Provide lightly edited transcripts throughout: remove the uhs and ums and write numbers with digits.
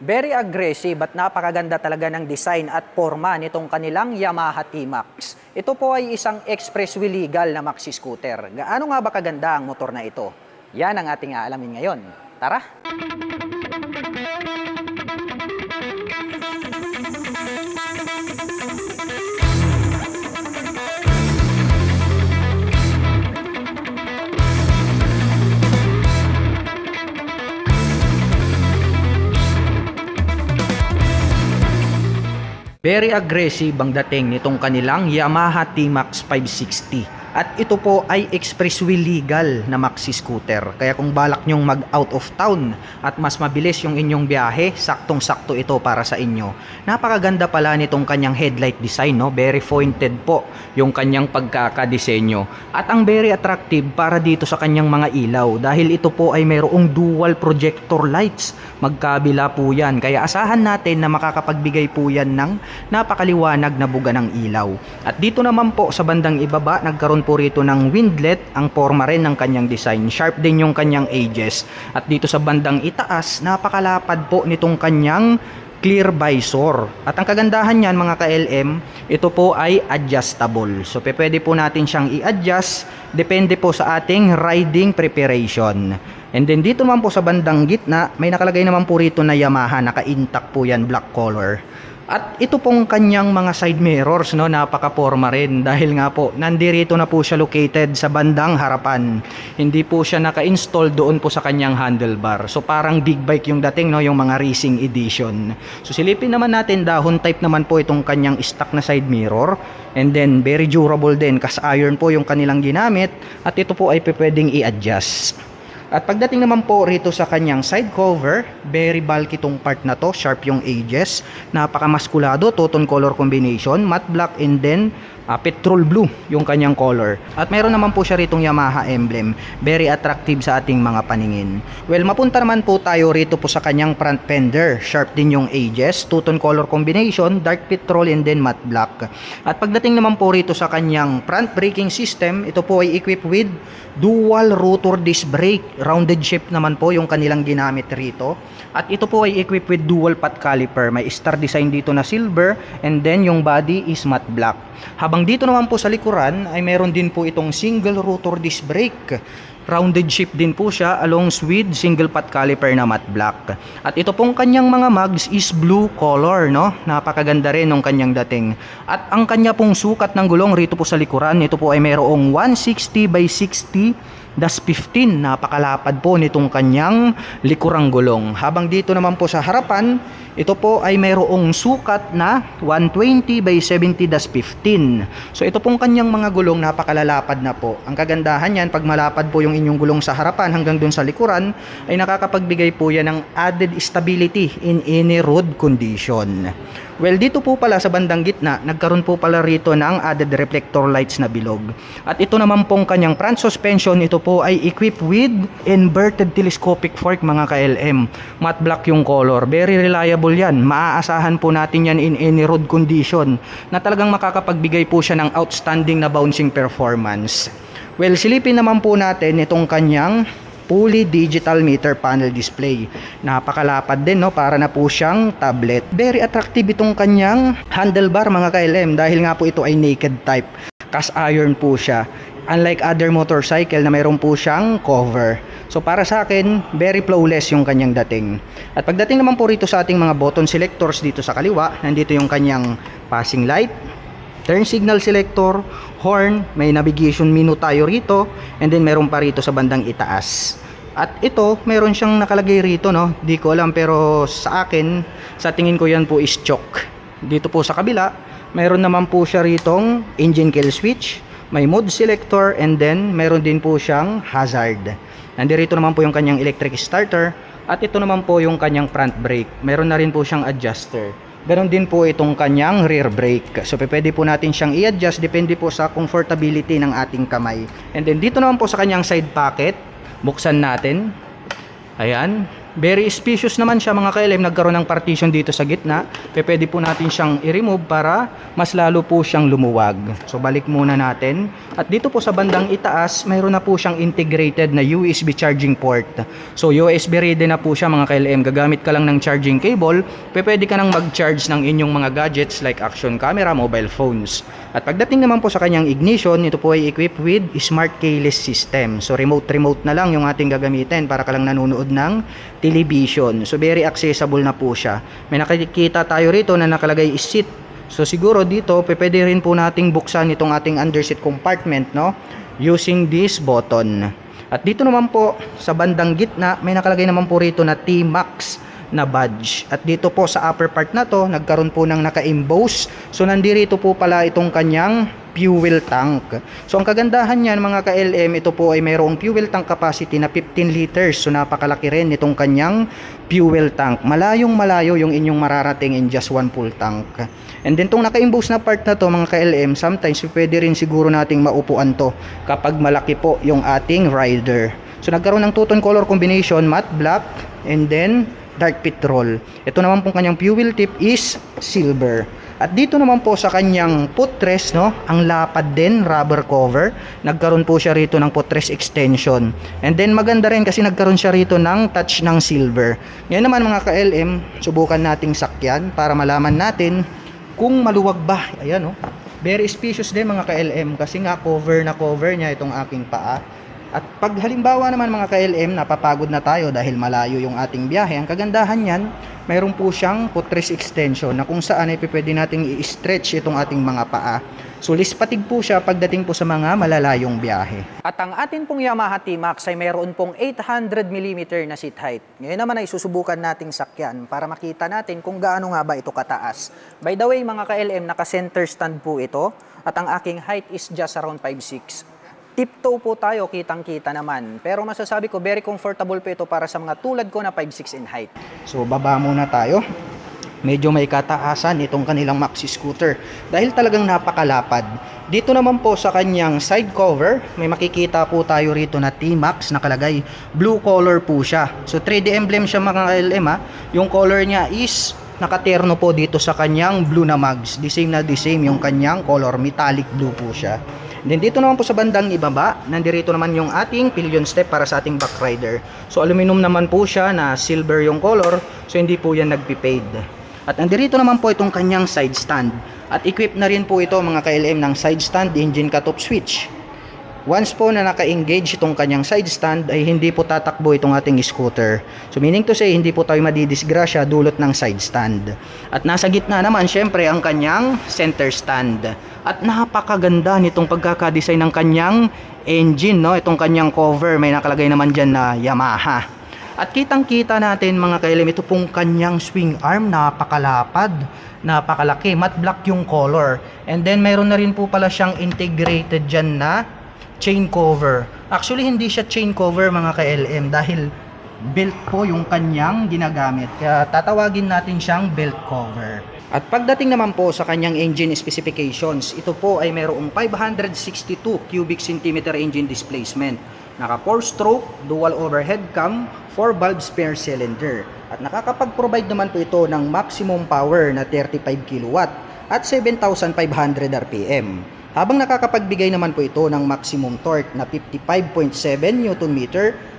Very aggressive at napakaganda talaga ng design at forma nitong kanilang Yamaha T-Max. Ito po ay isang expressway legal na maxi scooter. Gaano nga ba kaganda ang motor na ito? Yan ang ating aalamin ngayon. Tara! Very aggressive ang dating nitong kanilang Yamaha T-Max 560. At ito po ay expressway legal na maxi scooter. Kaya kung balak nyong mag out of town at mas mabilis yung inyong biyahe, saktong-sakto ito para sa inyo. Napakaganda pala nitong kanyang headlight design, no? Very pointed po yung kanyang pagkakadesenyo. At ang very attractive para dito sa kanyang mga ilaw dahil ito po ay mayroong dual projector lights. Magkabila po yan. Kaya asahan natin na makakapagbigay po yan ng napakaliwanag na buga ng ilaw. At dito naman po sa bandang ibaba, nagkaroon po rito ng windlet, ang forma rin ng kanyang design. Sharp din yung kanyang edges. At dito sa bandang itaas, napakalapad po nitong kanyang clear visor. At ang kagandahan niyan mga ka-LM, ito po ay adjustable. So pwede po natin siyang i-adjust, depende po sa ating riding preparation. And then dito naman po sa bandang gitna, may nakalagay naman po rito na Yamaha, naka-intact po yan, black color. At ito pong kanyang mga side mirrors, no, napaka-forma rin dahil nga po nandirito na po siya located sa bandang harapan. Hindi po siya naka-install doon po sa kanyang handlebar. So parang big bike yung dating, no, yung mga racing edition. So silipin naman natin, dahon type naman po itong kanyang stock na side mirror. And then very durable din, cast iron po yung kanilang ginamit at ito po ay pwedeng i-adjust. At pagdating naman po rito sa kanyang side cover, very bulky tong part na to, sharp yung edges, napakamaskulado, two-tone color combination, matte black and then petrol blue yung kanyang color. At meron naman po siya ritong Yamaha emblem, very attractive sa ating mga paningin. Well, mapunta naman po tayo rito po sa kanyang front fender, sharp din yung edges, two-tone color combination, dark petrol and then matte black. At pagdating naman po rito sa kanyang front braking system, ito po ay equipped with dual rotor disc brake, rounded shape naman po yung kanilang ginamit rito. At ito po ay equipped with dual path caliper, may star design dito na silver and then yung body is matte black. Habang dito naman po sa likuran ay meron din po itong single rotor disc brake, rounded shape din po siya along with single path caliper na matte black. At ito pong kanyang mga mags is blue color, no? Napakaganda rin ng kanyang dating. At ang kanya pong sukat ng gulong rito po sa likuran, ito po ay mayroong 160 by 60 das 15. Napakalapad po nitong kanyang likurang gulong. Habang dito naman po sa harapan, ito po ay mayroong sukat na 120 by 70 das 15. So ito pong kanyang mga gulong napakalalapad na po. Ang kagandahan yan, pag malapad po yung inyong gulong sa harapan hanggang dun sa likuran, ay nakakapagbigay po yan ng added stability in any road condition. Well, dito po pala sa bandang gitna, nagkaroon po pala rito ng added reflector lights na bilog. At ito naman pong kanyang front suspension, ito po ay equipped with inverted telescopic fork mga ka-LM. Matte black yung color, very reliable yan. Maaasahan po natin yan in any road condition na talagang makakapagbigay po siya ng outstanding na bouncing performance. Well, silipin naman po natin itong kanyang fully digital meter panel display. Napakalapad din, no, para na po siyang tablet. Very attractive itong kanyang handlebar mga ka-LM dahil nga po ito ay naked type. Cast iron po siya. Unlike other motorcycle na mayroon po siyang cover. So para sa akin, very flawless yung kanyang dating. At pagdating naman po rito sa ating mga button selectors dito sa kaliwa, nandito yung kanyang passing light, turn signal selector, horn, may navigation menu tayo rito, and then meron pa rito sa bandang itaas. At ito, meron siyang nakalagay rito, no? Di ko alam, pero sa akin, sa tingin ko yan po is choke. Dito po sa kabila, meron naman po siya ritong engine kill switch, may mode selector, and then meron din po siyang hazard. Nandito naman po yung kanyang electric starter, at ito naman po yung kanyang front brake. Meron na rin po siyang adjuster. Ganon din po itong kanyang rear brake. So pwede po natin siyang i-adjust depende po sa comfortability ng ating kamay. And then dito naman po sa kanyang side pocket, buksan natin. Ayan. Very spacious naman siya mga ka-LM, nagkaroon ng partition dito sa gitna. Pwede po natin siyang i-remove para mas lalo po siyang lumuwag. So balik muna natin. At dito po sa bandang itaas, mayroon na po siyang integrated na USB charging port. So USB ready na po siya mga ka-LM. Gagamit ka lang ng charging cable, pwede ka nang mag-charge ng inyong mga gadgets like action camera, mobile phones. At pagdating naman po sa kanyang ignition, ito po ay equipped with smart keyless system. So remote na lang yung ating gagamitin para ka lang nanonood ng television. So very accessible na po siya. May nakikita tayo rito na nakalagay is seat. So siguro dito pwede rin po nating buksan itong ating underseat compartment, no, using this button. At dito naman po sa bandang gitna may nakalagay naman po rito na T-Max na badge. At dito po sa upper part na to nagkaroon po ng naka-emboss. So nandito po pala itong kanyang fuel tank. So ang kagandahan niyan mga ka-LM, ito po ay mayroong fuel tank capacity na 15 liters. So napakalaki rin itong kanyang fuel tank. Malayong malayo yung inyong mararating in just one full tank. And then tong naka-emboss na part na to mga ka-LM, sometimes pwede rin siguro nating maupuan to kapag malaki po yung ating rider. So nagkaroon ng two-tone color combination, matte black and then dark petrol. Ito naman pong kanyang fuel tip is silver. At dito naman po sa kanyang footrest, no, ang lapad din, rubber cover. Nagkaroon po siya rito ng footrest extension. And then maganda rin kasi nagkaroon siya rito ng touch ng silver. Ngayon naman mga ka-LM, subukan nating sakyan para malaman natin kung maluwag ba. Ayan, no. Very spacious din mga ka-LM kasi nga cover na cover niya itong aking paa. At pag halimbawa naman mga ka-LM, napapagod na tayo dahil malayo yung ating biyahe, ang kagandahan yan, mayroon po siyang footrest extension na kung saan ay pwede nating i-stretch itong ating mga paa. So lispatig po siya pagdating po sa mga malalayong biyahe. At ang atin pong Yamaha T-Max ay mayroon pong 800mm na seat height. Ngayon naman ay susubukan nating sakyan para makita natin kung gaano nga ba ito kataas. By the way mga ka-LM, naka-center stand po ito at ang aking height is just around 5'6". Tiptoe po tayo, kitang-kita naman. Pero masasabi ko, very comfortable po ito para sa mga tulad ko na 5'6" in height. So, baba muna tayo. Medyo may kataasan itong kanilang maxi scooter dahil talagang napakalapad. Dito naman po sa kanyang side cover, may makikita po tayo rito na T-Max nakalagay. Blue color po siya. So, 3D emblem siya mga LM ha. Yung color niya is nakaterno po dito sa kanyang blue na mags. The same yung kanyang color, metallic blue po siya. Then dito naman po sa bandang ibaba, nandirito naman yung ating pillion step para sa ating back rider. So aluminum naman po siya na silver yung color, so hindi po yan nagpipade. At nandirito naman po itong kanyang side stand. At equipped na rin po ito mga ka-LM ng side stand engine cut-off switch. Once po na naka-engage itong kanyang side stand ay hindi po tatakbo itong ating scooter. So meaning to say hindi po tayo madidisgrasya dulot ng side stand. At nasa gitna naman syempre ang kanyang center stand. At napakaganda nitong pagkakadesign ng kanyang engine, no? Itong kanyang cover may nakalagay naman dyan na Yamaha. At kitang-kita natin mga ka-LM, ito pong kanyang swing arm, napakalapad, napakalaki, matte black yung color. And then mayroon na rin po pala siyang integrated dyan na chain cover. Actually hindi siya chain cover mga ka-LM dahil belt po yung kanyang ginagamit. Kaya tatawagin natin siyang belt cover. At pagdating naman po sa kanyang engine specifications, ito po ay mayroong 562 cubic centimeter engine displacement. Naka 4-stroke, dual overhead cam, 4-valve spare cylinder. At nakakapag-provide naman po ito ng maximum power na 35 kW at 7,500 RPM. Habang nakakapagbigay naman po ito ng maximum torque na 55.7 Nm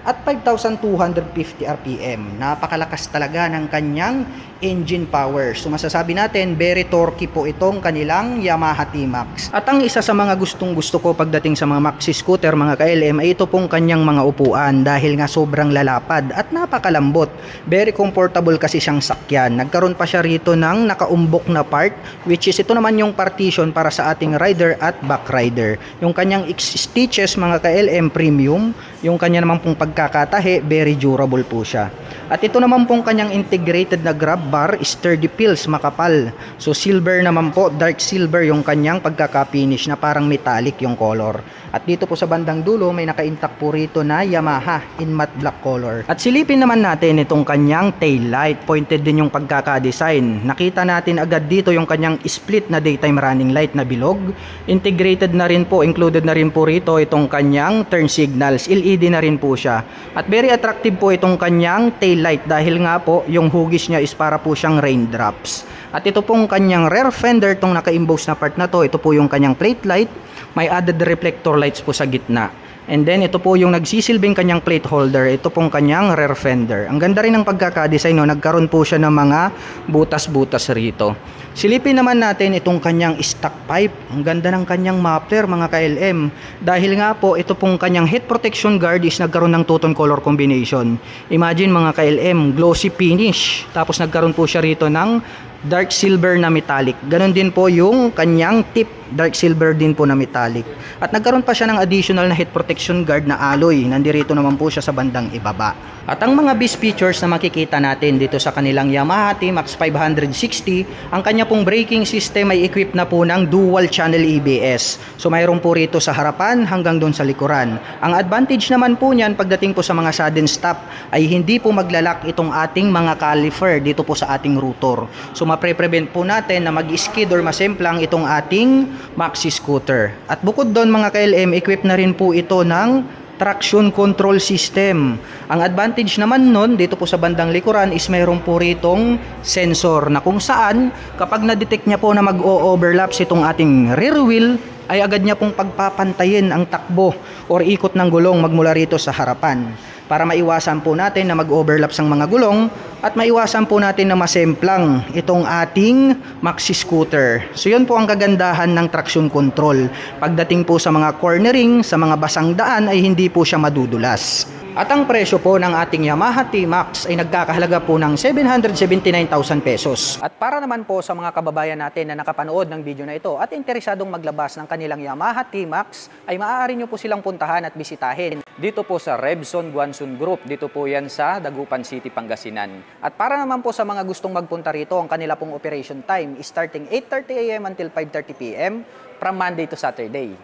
at 5,250 RPM. Napakalakas talaga ng kanyang engine power. So masasabi natin, very torquey po itong kanilang Yamaha T-Max. At ang isa sa mga gustong-gusto ko pagdating sa mga maxi scooter mga ka-LM ay ito pong kanyang mga upuan dahil nga sobrang lalapad at napakalambot. Very comfortable kasi siyang sakyan. Nagkaroon pa siya rito ng nakaumbok na part which is ito naman yung partition para sa ating rider at back rider. Yung kanyang stitches mga ka-LM premium, yung kanya naman pong pagkakatahi, very durable po siya. At ito naman pong kanyang integrated na grab bar, sturdy pills, makapal. So silver naman po, dark silver yung kanyang pagkaka-finish na parang metallic yung color. At dito po sa bandang dulo may naka-intact po rito na Yamaha in matte black color. At silipin naman natin itong kanyang tail light. Pointed din yung pagkaka-design. Nakita natin agad dito yung kanyang split na daytime running light na bilog. Integrated na rin po, included na rin po rito itong kanyang turn signals. LED na rin po siya. At very attractive po itong kanyang tail light dahil nga po yung hugis niya is para po siyang raindrops. At ito pong kanyang rear fender, itong naka-emboss na part na to, ito po yung kanyang plate light. May added reflector lights po sa gitna. And then ito po yung nagsisilbing kanyang plate holder. Ito pong kanyang rear fender. Ang ganda rin ng pagkakadesign, no? Nagkaroon po siya ng mga butas-butas rito. Silipin naman natin itong kanyang stock pipe. Ang ganda ng kanyang muffler, mga ka-LM. Dahil nga po ito pong kanyang head protection guard is nagkaroon ng two-tone color combination. Imagine mga ka-LM, glossy finish. Tapos nagkaroon po siya rito ng dark silver na metallic. Ganon din po yung kanyang tip, dark silver din po na metallic. At nagkaroon pa siya ng additional na head protection guard na alloy. Nandirito naman po siya sa bandang ibaba. At ang mga base features na makikita natin dito sa kanilang Yamaha T-Max 560, ang kanya pong braking system ay equipped na po ng dual channel ABS. So mayroon po rito sa harapan hanggang doon sa likuran. Ang advantage naman po niyan pagdating po sa mga sudden stop ay hindi po maglalak itong ating mga caliper dito po sa ating rotor. So mapre-prevent po natin na mag-skid or masemplang itong ating maxi scooter. At bukod doon mga ka-LM, equipped na rin po ito ng traction control system. Ang advantage naman nun dito po sa bandang likuran is mayroon po ritong sensor na kung saan kapag na-detect niya po na mag-o-overlaps itong ating rear wheel ay agad niya pong pagpapantayin ang takbo or ikot ng gulong magmula rito sa harapan. Para maiwasan po natin na mag-overlaps ang mga gulong at maiwasan po natin na masemplang itong ating maxi scooter. So yun po ang kagandahan ng traction control. Pagdating po sa mga cornering, sa mga basang daan ay hindi po siya madudulas. At ang presyo po ng ating Yamaha T-Max ay nagkakahalaga po ng 779,000 pesos. At para naman po sa mga kababayan natin na nakapanood ng video na ito at interesadong maglabas ng kanilang Yamaha T-Max, ay maaari nyo po silang puntahan at bisitahin dito po sa Rebson Guansun Group. Dito po yan sa Dagupan City, Pangasinan. At para naman po sa mga gustong magpunta rito, ang kanila pong operation time is starting 8:30 AM until 5:30 PM from Monday to Saturday.